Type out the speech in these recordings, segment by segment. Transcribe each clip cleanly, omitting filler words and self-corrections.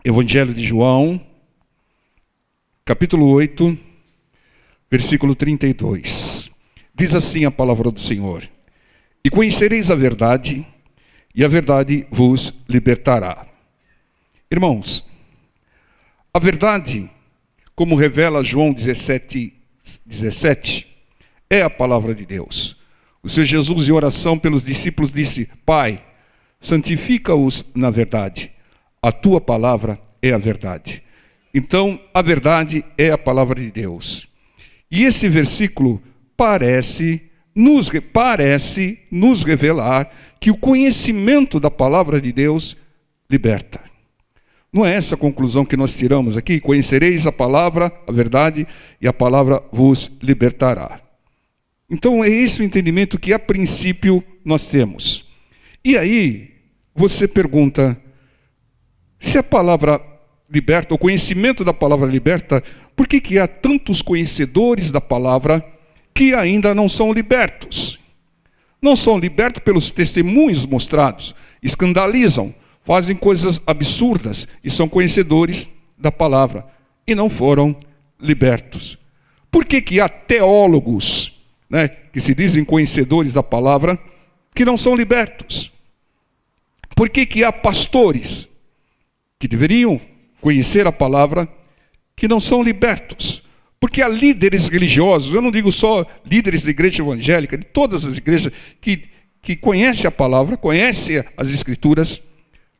Evangelho de João, capítulo 8, versículo 32. Diz assim a palavra do Senhor: E conhecereis a verdade, e a verdade vos libertará. Irmãos, a verdade, como revela João 17, é a palavra de Deus. O Senhor Jesus, em oração pelos discípulos, disse: Pai, santifica-os na verdade. A tua palavra é a verdade. Então, a verdade é a palavra de Deus. E esse versículo parece nos revelar que o conhecimento da palavra de Deus liberta. Não é essa a conclusão que nós tiramos aqui? Conhecereis a palavra, a verdade, e a palavra vos libertará. Então, é esse o entendimento que, a princípio, nós temos. E aí, você pergunta: se a palavra liberta, o conhecimento da palavra liberta, por que há tantos conhecedores da palavra que ainda não são libertos? Não são libertos pelos testemunhos mostrados, escandalizam, fazem coisas absurdas e são conhecedores da palavra e não foram libertos. Por que há teólogos, que se dizem conhecedores da palavra, que não são libertos? Por que há pastores que deveriam conhecer a palavra, que não são libertos? Porque há líderes religiosos, eu não digo só líderes da igreja evangélica, de todas as igrejas, que conhecem a palavra, conhecem as escrituras,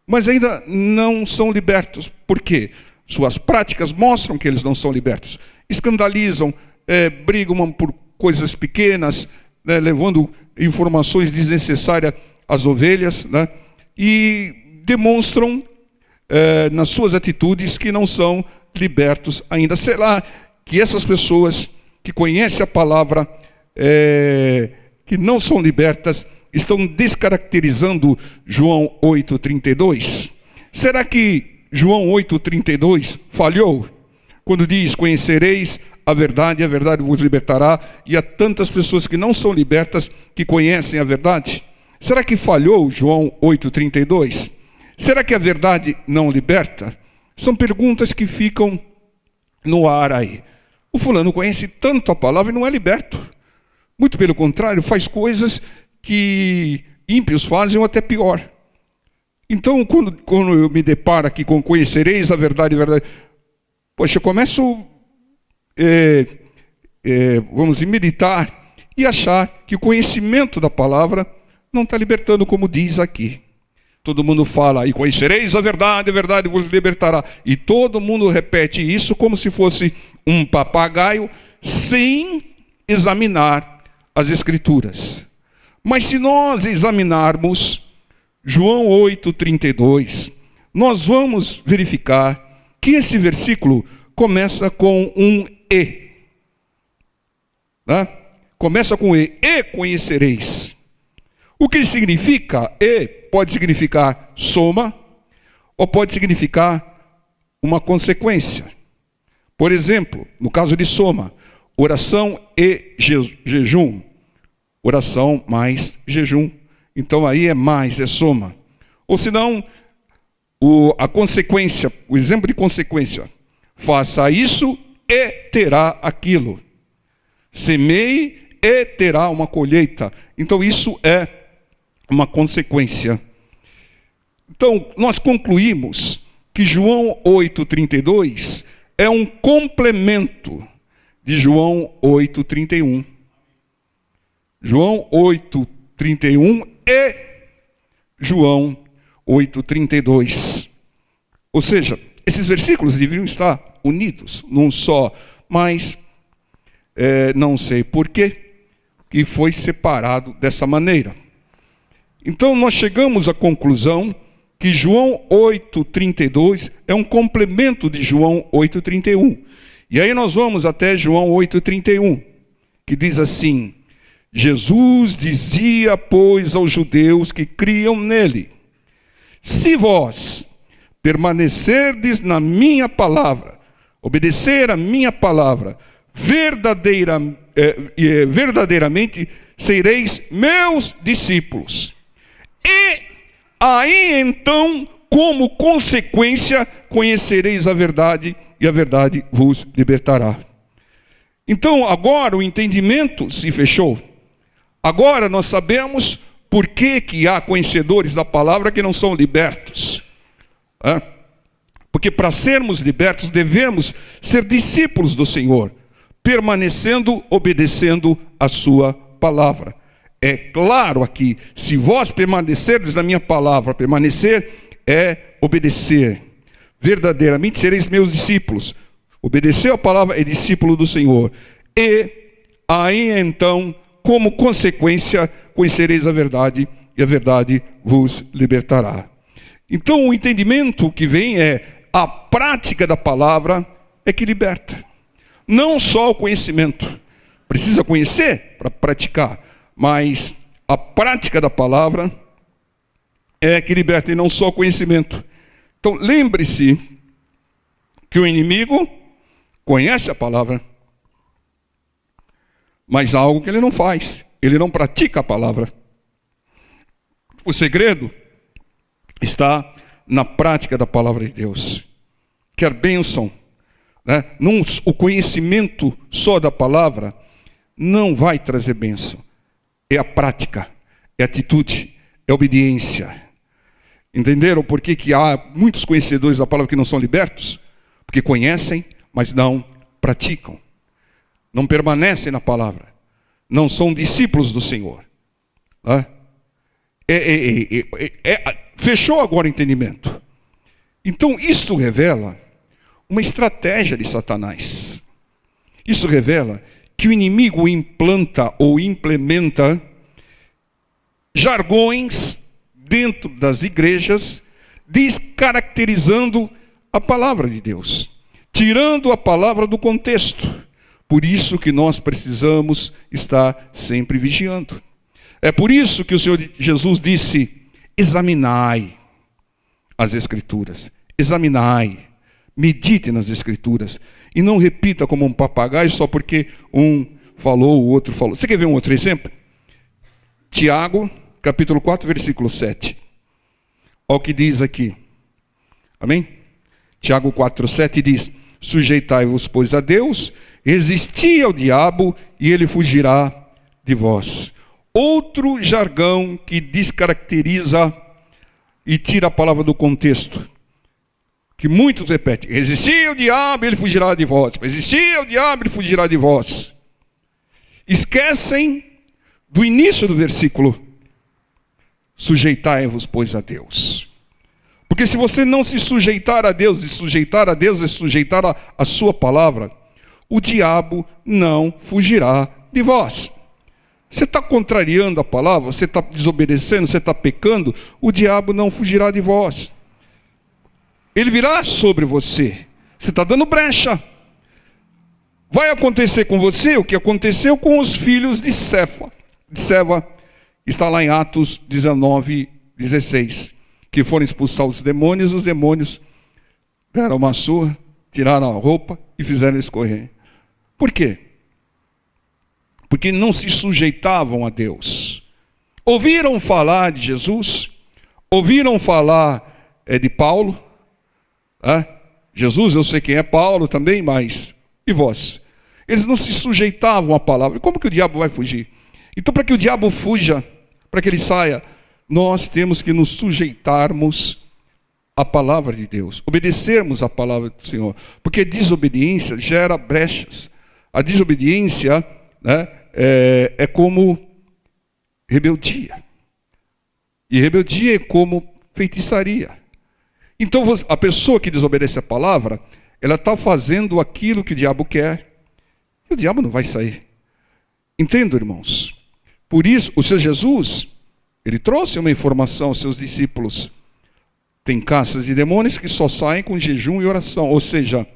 mas ainda não são libertos. Por quê? Suas práticas mostram que eles não são libertos. Escandalizam, brigam por coisas pequenas, levando informações desnecessárias às ovelhas, e demonstram nas suas atitudes que não são libertos ainda. Será que essas pessoas que conhecem a palavra, que não são libertas, estão descaracterizando João 8,32? Será que João 8,32 falhou quando diz: conhecereis a verdade vos libertará, e há tantas pessoas que não são libertas que conhecem a verdade? Será que falhou João 8,32? Será que a verdade não liberta? São perguntas que ficam no ar aí. O fulano conhece tanto a palavra e não é liberto. Muito pelo contrário, faz coisas que ímpios fazem ou até pior. Então, quando eu me deparo aqui com conhecereis a verdade, poxa, eu começo, vamos meditar e achar que o conhecimento da palavra não está libertando, como diz aqui. Todo mundo fala: e conhecereis a verdade vos libertará. E todo mundo repete isso como se fosse um papagaio, sem examinar as escrituras. Mas se nós examinarmos João 8,32, nós vamos verificar que esse versículo começa com um E. Começa com E conhecereis. O que significa E? Pode significar soma, ou pode significar uma consequência. Por exemplo, no caso de soma, oração e jejum. Oração mais jejum. Então aí é mais, é soma. Ou senão, a consequência, o exemplo de consequência: faça isso e terá aquilo. Semeie e terá uma colheita. Então isso é uma consequência. Então, nós concluímos que João 8,32 é um complemento de João 8,31. João 8,31 e João 8,32. Ou seja, esses versículos deveriam estar unidos num só, mas não sei por quê que foi separado dessa maneira. Então, nós chegamos à conclusão que João 8,32 é um complemento de João 8,31. E aí nós vamos até João 8,31, que diz assim: Jesus dizia, pois, aos judeus que criam nele: se vós permanecerdes na minha palavra, obedecer a minha palavra, verdadeiramente sereis meus discípulos. E aí então como consequência, conhecereis a verdade, e a verdade vos libertará. Então, agora o entendimento se fechou. Agora nós sabemos por que há conhecedores da palavra que não são libertos. Porque para sermos libertos, devemos ser discípulos do Senhor, permanecendo, obedecendo a sua palavra. É claro aqui, se vós permanecerdes na minha palavra, permanecer é obedecer. Verdadeiramente sereis meus discípulos. Obedecer a palavra é discípulo do Senhor. E aí então, como consequência, conhecereis a verdade, e a verdade vos libertará. Então o entendimento que vem é a prática da palavra é que liberta. Não só o conhecimento. Precisa conhecer para praticar. Mas a prática da palavra é que liberta, e não só o conhecimento. Então lembre-se que o inimigo conhece a palavra, mas há algo que ele não faz. Ele não pratica a palavra. O segredo está na prática da palavra de Deus. Quer bênção, né? O conhecimento só da palavra não vai trazer bênção. É a prática, é a atitude, é a obediência. Entenderam por que há muitos conhecedores da palavra que não são libertos? Porque conhecem, mas não praticam. Não permanecem na palavra. Não são discípulos do Senhor. Fechou agora o entendimento. Então, isso revela uma estratégia de Satanás. Isso revela que o inimigo implanta ou implementa jargões dentro das igrejas, descaracterizando a palavra de Deus, tirando a palavra do contexto. Por isso que nós precisamos estar sempre vigiando. É por isso que o Senhor Jesus disse: examinai as Escrituras, examinai, medite nas Escrituras, e não repita como um papagaio só porque um falou, o outro falou. Você quer ver um outro exemplo? Tiago, capítulo 4, versículo 7. Olha o que diz aqui. Amém? Tiago 4, 7 diz: sujeitai-vos, pois, a Deus, resisti ao diabo, e ele fugirá de vós. Outro jargão que descaracteriza e tira a palavra do contexto, que muitos repetem: resisti ao diabo, ele fugirá de vós. Resisti ao diabo, ele fugirá de vós. Esquecem do início do versículo: sujeitai-vos, pois, a Deus. Porque se você não se sujeitar a Deus, e sujeitar a Deus é sujeitar a sua palavra, o diabo não fugirá de vós. Você está contrariando a palavra, você está desobedecendo, você está pecando, o diabo não fugirá de vós. Ele virá sobre você. Você está dando brecha. Vai acontecer com você o que aconteceu com os filhos de Seva. Está lá em Atos 19, 16. Que foram expulsar os demônios deram uma surra, tiraram a roupa e fizeram eles correr. Por quê? Porque não se sujeitavam a Deus. Ouviram falar de Jesus? Ouviram falar de Paulo? Jesus, eu sei quem é Paulo também, mas e vós? Eles não se sujeitavam à palavra. Como que o diabo vai fugir? Então, para que o diabo fuja, para que ele saia, nós temos que nos sujeitarmos à palavra de Deus, obedecermos à palavra do Senhor, porque desobediência gera brechas. A desobediência, né, é como rebeldia, e rebeldia é como feitiçaria. Então a pessoa que desobedece a palavra, ela está fazendo aquilo que o diabo quer, e o diabo não vai sair. Entendo, irmãos? Por isso, o Senhor Jesus, ele trouxe uma informação aos seus discípulos. Tem caças de demônios que só saem com jejum e oração. Ou seja,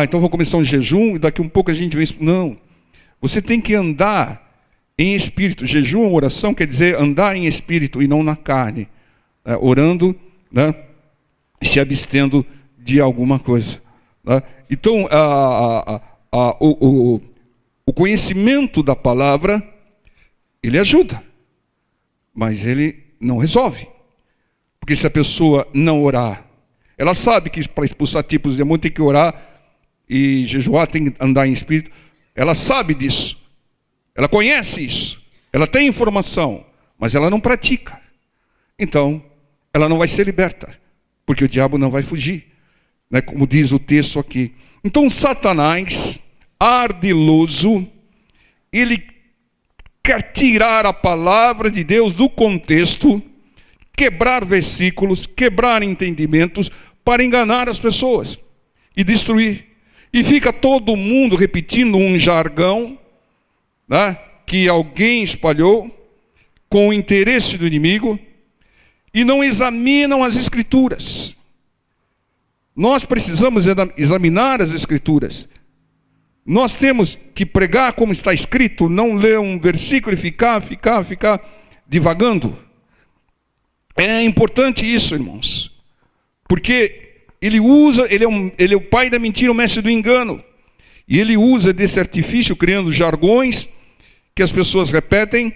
então vou começar um jejum e daqui um pouco a gente vem... Não. Você tem que andar em espírito. Jejum ou oração quer dizer andar em espírito e não na carne. Orando, né, se abstendo de alguma coisa. Né? Então, o conhecimento da palavra, ele ajuda. Mas ele não resolve. Porque se a pessoa não orar, ela sabe que para expulsar tipos de demônio tem que orar e jejuar, tem que andar em espírito. Ela sabe disso. Ela conhece isso. Ela tem informação, mas ela não pratica. Então, ela não vai ser liberta, porque o diabo não vai fugir, né? Como diz o texto aqui. Então, Satanás, ardiloso, ele quer tirar a palavra de Deus do contexto, quebrar versículos, quebrar entendimentos, para enganar as pessoas e destruir. E fica todo mundo repetindo um jargão, né, que alguém espalhou com o interesse do inimigo e não examinam as Escrituras. Nós precisamos examinar as Escrituras. Nós temos que pregar como está escrito, não ler um versículo e ficar divagando. É importante isso, irmãos, porque ele é o pai da mentira, o mestre do engano, e ele usa desse artifício criando jargões que as pessoas repetem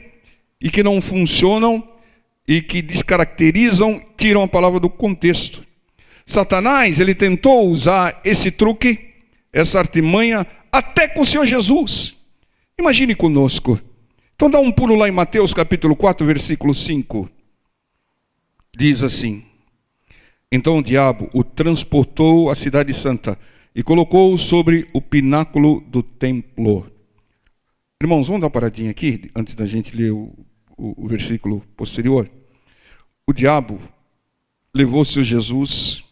e que não funcionam e que descaracterizam, tiram a palavra do contexto. Satanás, ele tentou usar esse truque, essa artimanha, até com o Senhor Jesus. Imagine conosco. Então dá um pulo lá em Mateus capítulo 4, versículo 5. Diz assim: então o diabo o transportou à cidade santa e colocou-o sobre o pináculo do templo. Irmãos, vamos dar uma paradinha aqui, antes da gente ler o versículo posterior. O diabo levou o Senhor Jesus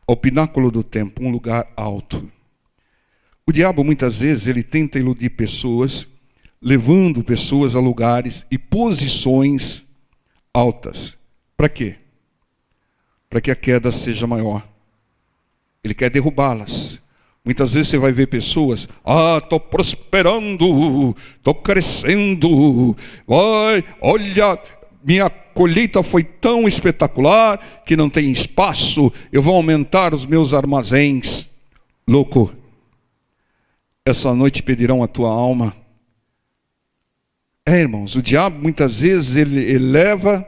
ao pináculo do templo, um lugar alto. O diabo, muitas vezes, ele tenta iludir pessoas, levando pessoas a lugares e posições altas. Para quê? Para que a queda seja maior. Ele quer derrubá-las. Muitas vezes você vai ver pessoas, estou prosperando, estou crescendo, olha, minha colheita foi tão espetacular que não tem espaço, eu vou aumentar os meus armazéns. Louco, essa noite pedirão a tua alma. Irmãos, o diabo muitas vezes ele leva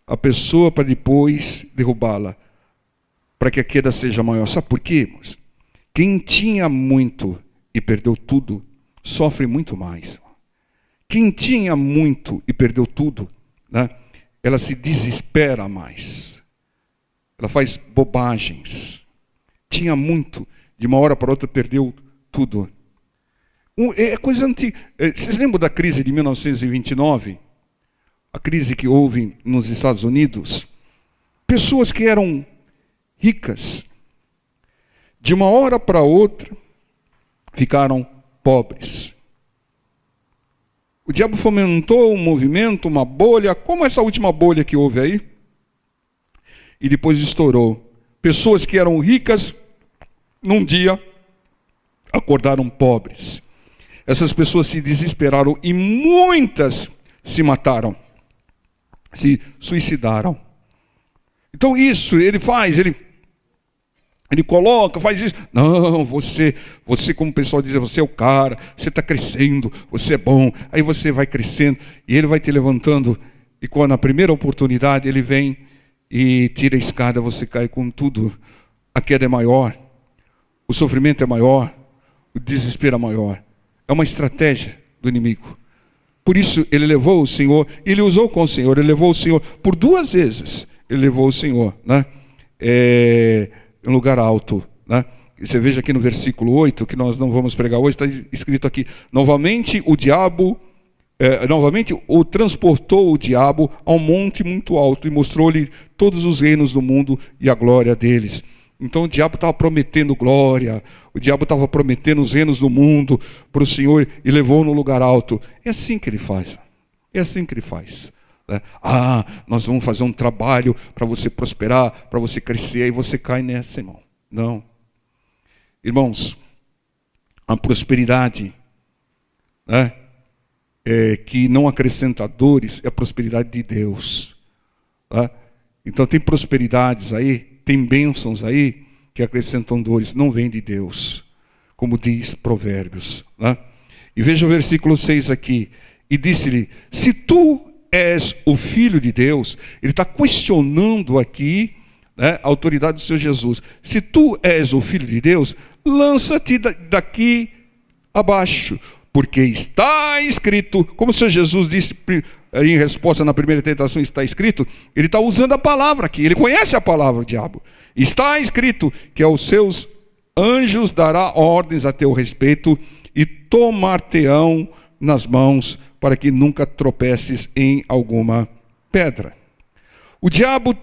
a pessoa para depois derrubá-la, para que a queda seja maior. Sabe por quê, irmãos? Quem tinha muito e perdeu tudo, sofre muito mais. Quem tinha muito e perdeu tudo, né, ela se desespera mais. Ela faz bobagens. Tinha muito, de uma hora para outra perdeu tudo. É coisa antiga. Vocês lembram da crise de 1929? A crise que houve nos Estados Unidos? Pessoas que eram ricas, de uma hora para outra, ficaram pobres. O diabo fomentou um movimento, uma bolha, como essa última bolha que houve aí, e depois estourou. Pessoas que eram ricas, num dia, acordaram pobres. Essas pessoas se desesperaram e muitas se mataram, se suicidaram. Então isso ele faz, ele coloca, faz isso. Não, você como o pessoal diz, você é o cara, você está crescendo, você é bom. Aí você vai crescendo e ele vai te levantando. E quando na primeira oportunidade ele vem e tira a escada, você cai com tudo. A queda é maior, o sofrimento é maior, o desespero é maior. É uma estratégia do inimigo. Por isso ele levou o Senhor, ele usou com o Senhor, ele levou o Senhor por 2 vezes. Ele levou o Senhor, né? Em lugar alto, né? E você veja aqui no versículo 8, que nós não vamos pregar hoje, está escrito aqui: novamente o transportou o diabo a um monte muito alto e mostrou-lhe todos os reinos do mundo e a glória deles. Então o diabo estava prometendo glória, o diabo estava prometendo os reinos do mundo para o Senhor e levou no lugar alto. É assim que ele faz. É assim que ele faz. Nós vamos fazer um trabalho para você prosperar, para você crescer, aí você cai nessa, irmão. Não. Irmãos, a prosperidade, né, que não acrescenta dores, é a prosperidade de Deus. Tá? Então tem prosperidades aí, tem bênçãos aí que acrescentam dores, não vem de Deus, como diz Provérbios. Né? E veja o versículo 6 aqui. E disse-lhe: se tu és és o Filho de Deus, ele está questionando aqui, né, a autoridade do Senhor Jesus. Se tu és o Filho de Deus, lança-te daqui abaixo, porque está escrito, como o Senhor Jesus disse em resposta na primeira tentação, está escrito, ele está usando a palavra aqui, ele conhece a palavra, o diabo. Está escrito que aos seus anjos dará ordens a teu respeito e tomar-te-ão nas mãos para que nunca tropeces em alguma pedra. O diabo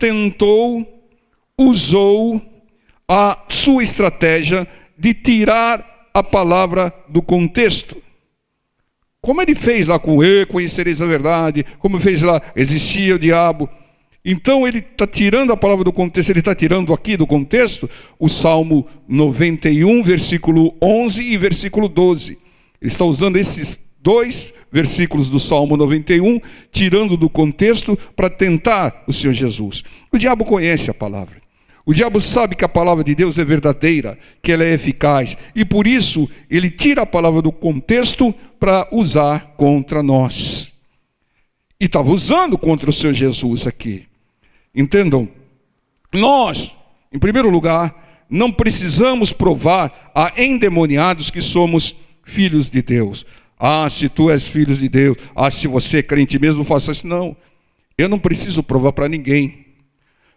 usou a sua estratégia de tirar a palavra do contexto. Como ele fez lá com conhecereis a verdade, como fez lá, existia o diabo. Então ele está tirando a palavra do contexto, ele está tirando aqui do contexto o Salmo 91, versículo 11 e versículo 12. Ele está usando esses dois versículos do Salmo 91, tirando do contexto para tentar o Senhor Jesus. O diabo conhece a palavra. O diabo sabe que a palavra de Deus é verdadeira, que ela é eficaz. E por isso, ele tira a palavra do contexto para usar contra nós. E estava usando contra o Senhor Jesus aqui. Entendam? Nós, em primeiro lugar, não precisamos provar a endemoniados que somos filhos de Deus. Ah, se tu és filho de Deus, ah, se você é crente mesmo, faça isso. Não, eu não preciso provar para ninguém.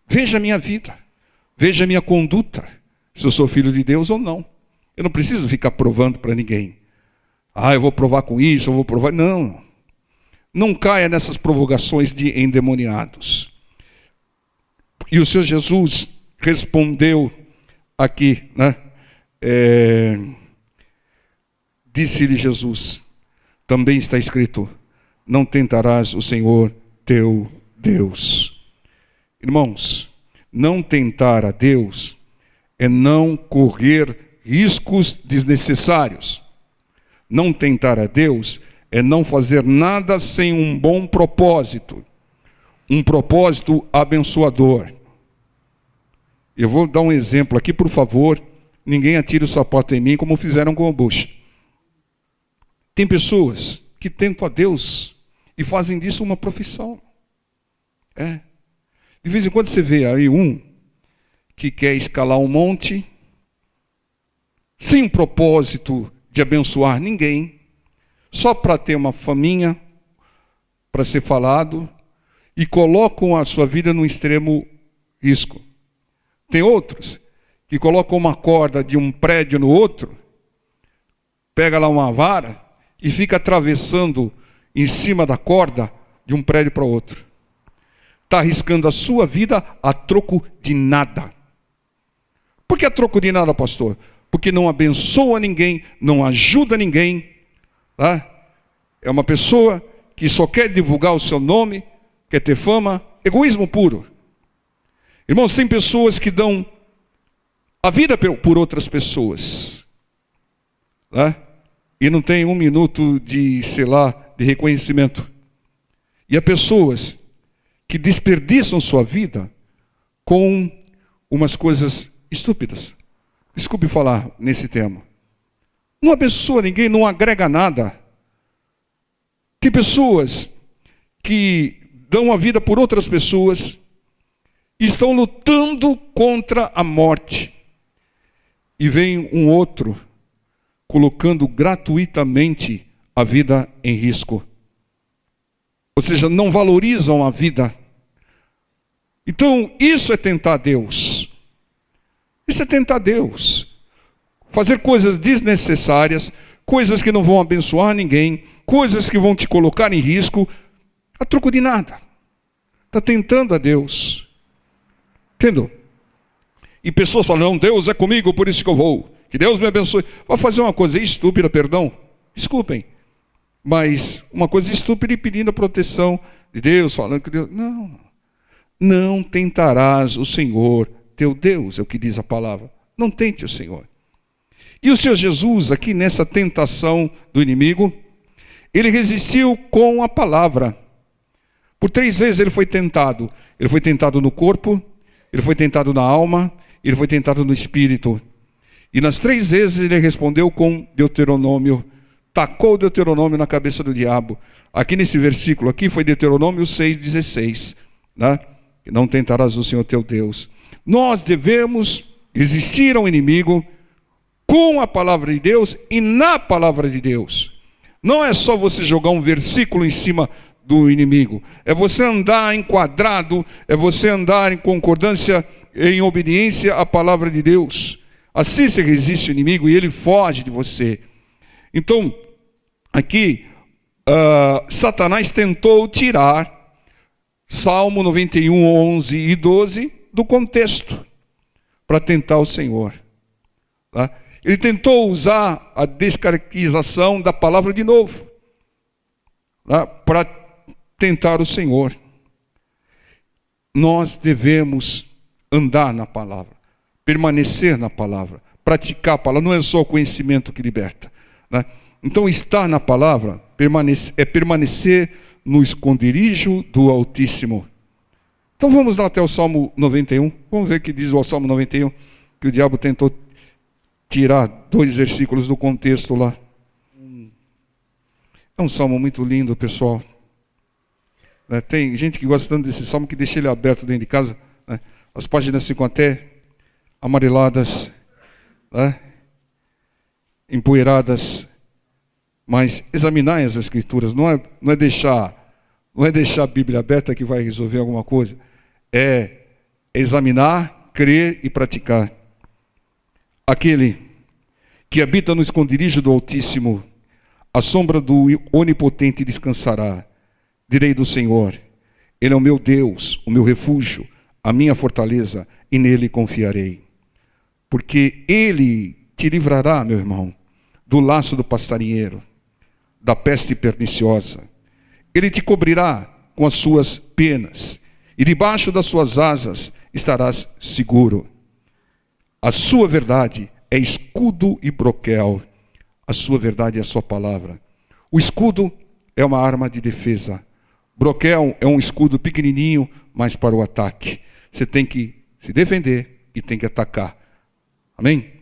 Veja a minha vida, veja a minha conduta, se eu sou filho de Deus ou não. Eu não preciso ficar provando para ninguém. Ah, eu vou provar com isso, eu vou provar. Não, não caia nessas provocações de endemoniados. E o Senhor Jesus respondeu aqui, né? Disse-lhe Jesus, também está escrito, não tentarás o Senhor teu Deus. Irmãos, não tentar a Deus é não correr riscos desnecessários. Não tentar a Deus é não fazer nada sem um bom propósito. Um propósito abençoador. Eu vou dar um exemplo aqui, por favor. Ninguém atire o sapato em mim como fizeram com o Bush. Tem pessoas que tentam a Deus e fazem disso uma profissão. De vez em quando você vê aí um que quer escalar um monte sem um propósito de abençoar ninguém, só para ter uma faminha, para ser falado, e colocam a sua vida no extremo risco. Tem outros que colocam uma corda de um prédio no outro, pega lá uma vara e fica atravessando em cima da corda de um prédio para outro. Está arriscando a sua vida a troco de nada. Por que a troco de nada, pastor? Porque não abençoa ninguém, não ajuda ninguém. Tá? É uma pessoa que só quer divulgar o seu nome, quer ter fama, egoísmo puro. Irmãos, tem pessoas que dão a vida por outras pessoas. Tá? E não tem um minuto de, sei lá, de reconhecimento. E há pessoas que desperdiçam sua vida com umas coisas estúpidas. Desculpe falar nesse tema. Não abençoa ninguém, não agrega nada. Tem pessoas que dão a vida por outras pessoas e estão lutando contra a morte. E vem um outro colocando gratuitamente a vida em risco. Ou seja, não valorizam a vida. Então, isso é tentar Deus. Isso é tentar Deus. Fazer coisas desnecessárias, coisas que não vão abençoar ninguém, coisas que vão te colocar em risco, a troco de nada. Está tentando a Deus. Entendeu? E pessoas falam, não, Deus é comigo, por isso que eu vou. Que Deus me abençoe. Vai fazer uma coisa estúpida, perdão. Desculpem. Mas uma coisa estúpida e pedindo a proteção de Deus, falando que Deus... Não. Não tentarás o Senhor, teu Deus, é o que diz a palavra. Não tente o Senhor. E o Senhor Jesus, aqui nessa tentação do inimigo, ele resistiu com a palavra. Por 3 vezes ele foi tentado. Ele foi tentado no corpo, ele foi tentado na alma, ele foi tentado no espírito. E nas 3 vezes ele respondeu com Deuteronômio, tacou o Deuteronômio na cabeça do diabo. Aqui nesse versículo aqui foi Deuteronômio 6,16, né? Não tentarás o Senhor teu Deus. Nós devemos resistir ao inimigo com a palavra de Deus e na palavra de Deus. Não é só você jogar um versículo em cima do inimigo. É você andar enquadrado, é você andar em concordância, em obediência à palavra de Deus. Assim você resiste ao inimigo e ele foge de você. Então, aqui, Satanás tentou tirar Salmo 91, 11 e 12 do contexto para tentar o Senhor. Tá? Ele tentou usar a descaracterização da palavra de novo, tá? Para tentar o Senhor. Nós devemos andar na palavra, permanecer na palavra, praticar a palavra. Não é só o conhecimento que liberta, né? Então, estar na palavra é permanecer no esconderijo do Altíssimo. Então vamos lá até o Salmo 91. Vamos ver o que diz o Salmo 91, que o diabo tentou tirar 2 versículos do contexto lá. É um salmo muito lindo, pessoal. Tem gente que gosta tanto desse salmo que deixa ele aberto dentro de casa, né? As páginas ficam até amareladas, né? Empoeiradas. Mas examinar as Escrituras não é deixar a Bíblia aberta que vai resolver alguma coisa. É examinar, crer e praticar. Aquele que habita no esconderijo do Altíssimo, a sombra do Onipotente descansará. Direi do Senhor, Ele é o meu Deus, o meu refúgio, a minha fortaleza, e nele confiarei. Porque Ele te livrará, meu irmão, do laço do passarinheiro, da peste perniciosa. Ele te cobrirá com as suas penas, e debaixo das suas asas estarás seguro. A sua verdade é escudo e broquel. A sua verdade é a sua palavra. O escudo é uma arma de defesa. Broquel é um escudo pequenininho, mas para o ataque. Você tem que se defender e tem que atacar. Amém?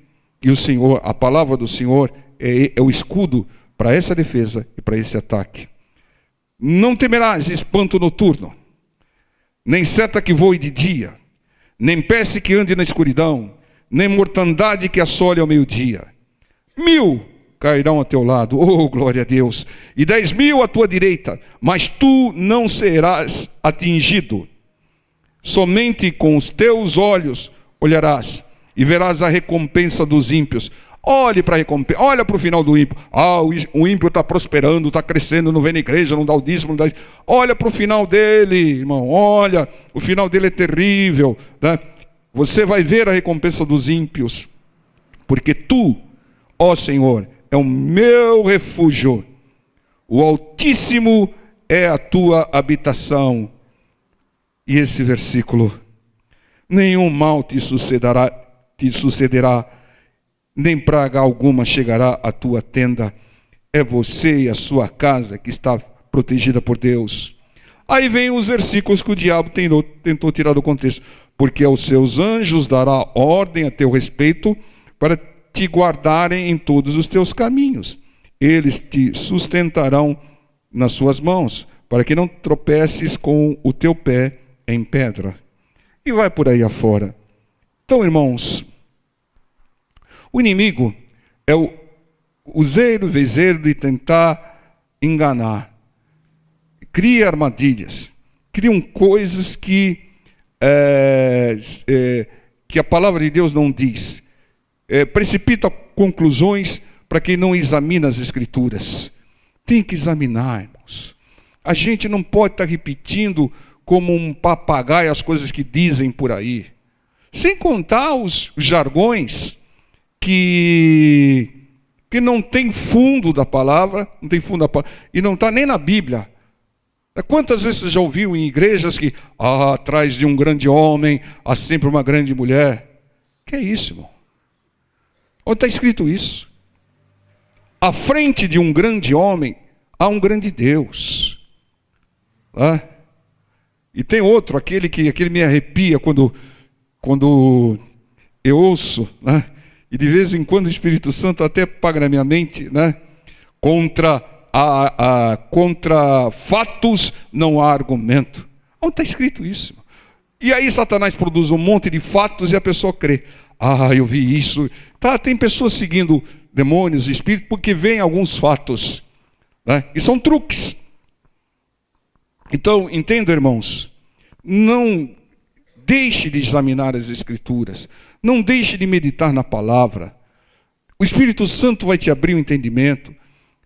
E o Senhor, a palavra do Senhor é o escudo para essa defesa e para esse ataque. Não temerás espanto noturno, nem seta que voe de dia, nem peste que ande na escuridão, nem mortandade que assole ao meio-dia. 1000 cairão a teu lado, oh glória a Deus, e 10.000 à tua direita, mas tu não serás atingido. Somente com os teus olhos olharás e verás a recompensa dos ímpios. Olhe para a recompensa, olha para o final do ímpio. O ímpio está prosperando, está crescendo, não vem na igreja, não dá o dízimo, não dá... Olha para o final dele, irmão, olha, o final dele é terrível, né? Você vai ver a recompensa dos ímpios, porque tu, ó Senhor, é o meu refúgio, o Altíssimo é a tua habitação. E esse versículo, nenhum mal te sucederá, nem praga alguma chegará à tua tenda. É você e a sua casa que está protegida por Deus. Aí vem os versículos que o diabo tentou tirar do contexto. Porque aos seus anjos dará ordem a teu respeito para te guardarem em todos os teus caminhos. Eles te sustentarão nas suas mãos, para que não tropeces com o teu pé em pedra. E vai por aí afora. Então, irmãos, o inimigo é o useiro, vezeiro de tentar enganar. Cria armadilhas, criam coisas que a palavra de Deus não diz. Precipita conclusões para quem não examina as Escrituras. Tem que examinar, irmãos. A gente não pode estar repetindo como um papagaio as coisas que dizem por aí. Sem contar os jargões que não tem fundo da palavra, não tem fundo da palavra, e não está nem na Bíblia. Quantas vezes você já ouviu em igrejas que atrás de um grande homem há sempre uma grande mulher? Que é isso, irmão? Onde está escrito isso? À frente de um grande homem há um grande Deus. E tem outro, aquele me arrepia quando eu ouço, né? E de vez em quando o Espírito Santo até paga na minha mente, né? Contra fatos não há argumento. Onde está escrito isso? E aí Satanás produz um monte de fatos e a pessoa crê. Ah, eu vi isso. Tá, tem pessoas seguindo demônios, espíritos, porque veem alguns fatos, né? E são truques. Então, entenda, irmãos, não deixe de examinar as Escrituras. Não deixe de meditar na palavra. O Espírito Santo vai te abrir o entendimento.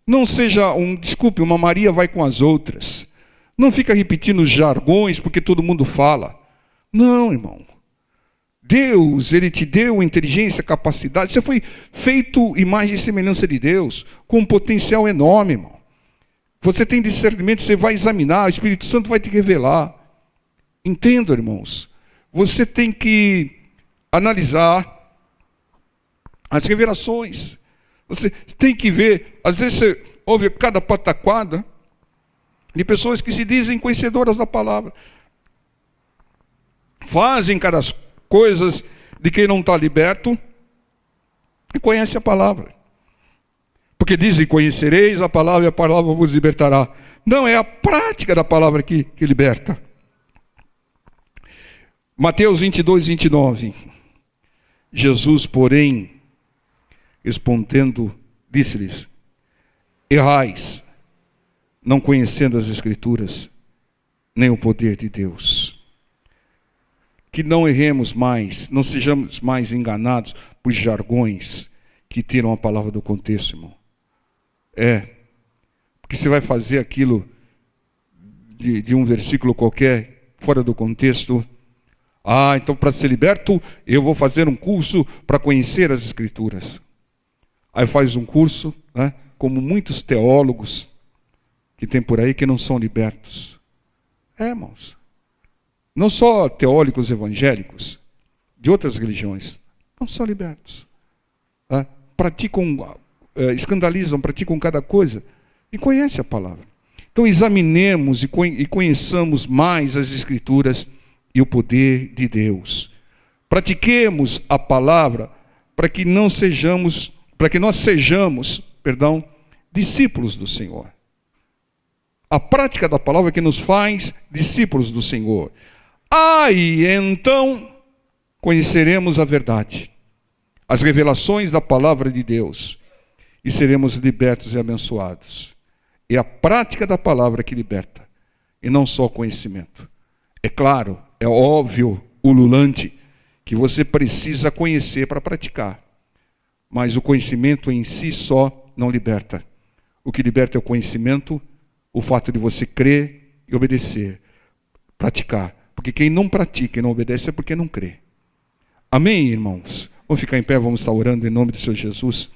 Não seja uma Maria vai com as outras. Não fica repetindo os jargões porque todo mundo fala. Não, irmão. Deus, Ele te deu inteligência, capacidade. Você foi feito imagem e semelhança de Deus, com um potencial enorme, irmão. Você tem discernimento, você vai examinar, o Espírito Santo vai te revelar. Entenda, irmãos. Você tem que analisar as revelações. Você tem que ver, às vezes você ouve cada pataquada de pessoas que se dizem conhecedoras da palavra. Fazem cada coisas de quem não está liberto e conhece a palavra. Porque dizem, conhecereis a palavra e a palavra vos libertará. Não, é a prática da palavra que liberta. Mateus 22, 29. Jesus, porém, respondendo, disse-lhes, errais, não conhecendo as Escrituras, nem o poder de Deus. Que não erremos mais, não sejamos mais enganados por jargões que tiram a palavra do contexto, irmão. Porque você vai fazer aquilo de um versículo qualquer, fora do contexto. Ah, então para ser liberto, eu vou fazer um curso para conhecer as Escrituras. Aí faz um curso, né, como muitos teólogos que tem por aí que não são libertos. Irmãos. Não só teólogos evangélicos, de outras religiões, não são libertos. Tá? Praticam, escandalizam, praticam cada coisa e conhecem a palavra. Então examinemos e conheçamos mais as Escrituras e o poder de Deus. Pratiquemos a palavra para que nós sejamos, discípulos do Senhor. A prática da palavra é que nos faz discípulos do Senhor. Aí então conheceremos a verdade, as revelações da palavra de Deus, e seremos libertos e abençoados. É a prática da palavra que liberta, e não só o conhecimento. É claro, é óbvio, ululante, que você precisa conhecer para praticar. Mas o conhecimento em si só não liberta. O que liberta é o conhecimento, o fato de você crer e obedecer, praticar. Porque quem não pratica e não obedece é porque não crê. Amém, irmãos? Vamos ficar em pé, vamos estar orando em nome do Senhor Jesus.